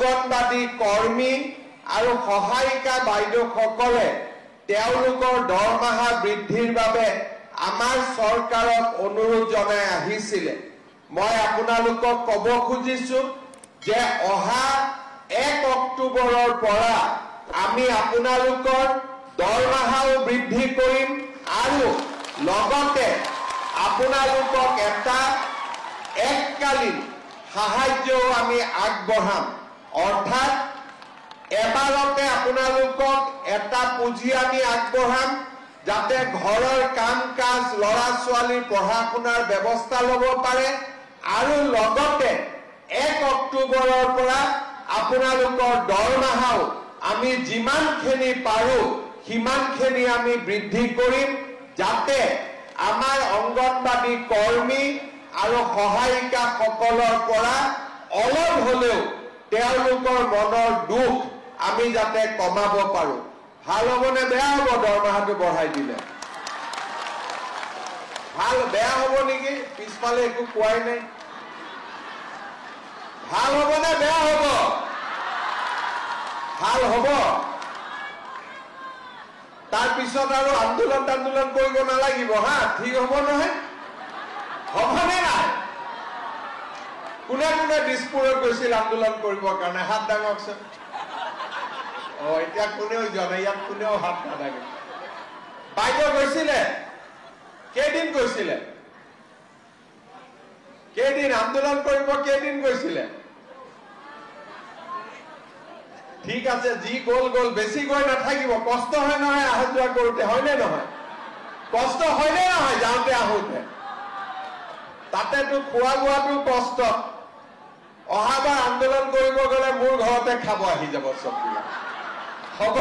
অঙ্গনবাড়ী কৰ্মী আৰু সহায়িকা বাইদেউসকলে তেওঁলোকৰ দৰমহা বৃদ্ধিৰ বাবে আমাৰ চৰকাৰক অনুৰোধ জনাই আহিছিল। মই আপোনালোকক ক'ব খুজিছো যে অহা 1 অক্টোবৰৰ পৰা আমি আপোনালোকৰ দৰমহাও বৃদ্ধি কৰিম আৰু লগতে আপোনালোকক এটা এককালীন সাহায্যও আমি আগবঢ়াম। অৰ্থাৎ এবাৰতে আপোনালোকক এটা পুঁজি আমি আগবঢ়াম যাতে ঘৰৰ কাম কাজ ল'ৰা ছোৱালীৰ পঢ়া শুনাৰ ব্যৱস্থা ল'ব পাৰে আৰু লগতে 1 অক্টোবৰৰ পৰা আপোনালোকৰ দৰমহাও আমি যিমানখিনি পাৰো সিমানখিনি আমি বৃদ্ধি কৰিম যাতে আমাৰ অঙ্গনবাড়ী কৰ্মী আৰু সহায়িকাসকলৰ পৰা অলপ হ'লেও তেওঁলোকৰ মনৰ দুখ আমি যাতে কমাব পাৰো। ভাল হ'বনে বেয়া হ'ব দৰমহাটো বঢ়াই দিলে? ভাল বেয়া হ'ব নেকি? পিছফালে একো কোৱাই নাই। ভাল হ'বনে বেয়া হ'ব? ভাল হ'ব। তাৰ পিছত আৰু আন্দোলন কৰিব নালাগিব হা। ঠিক হ'ব নহয়? হ'বনে নাই? কোনে কোনে দিছপুৰত গৈছিল আন্দোলন কৰিবৰ কাৰণে? হাত দাঙকচোন। এতিয়া কোনেও জনে, ইয়াত কোনেও হাত নাদাঙে। বাইদেউ গৈছিলে? কেইদিন গৈছিলে? কেইদিন আন্দোলন কৰিব কেইদিন গৈছিলে? ঠিক আছে, যি গ'ল গ'ল, বেছি গৈ নাথাকিব। কষ্ট হয় নহয় অহা যোৱা কৰোঁতে, হয়নে নহয়? কষ্ট হয়নে নহয় যাওঁতে আহোঁতে? তাতেতো খোৱা বোৱাটো কষ্ট। অহাবাৰ আন্দোলন কৰিব গ'লে মোৰ ঘৰতে খাব আহি যাব চব। হ'ব।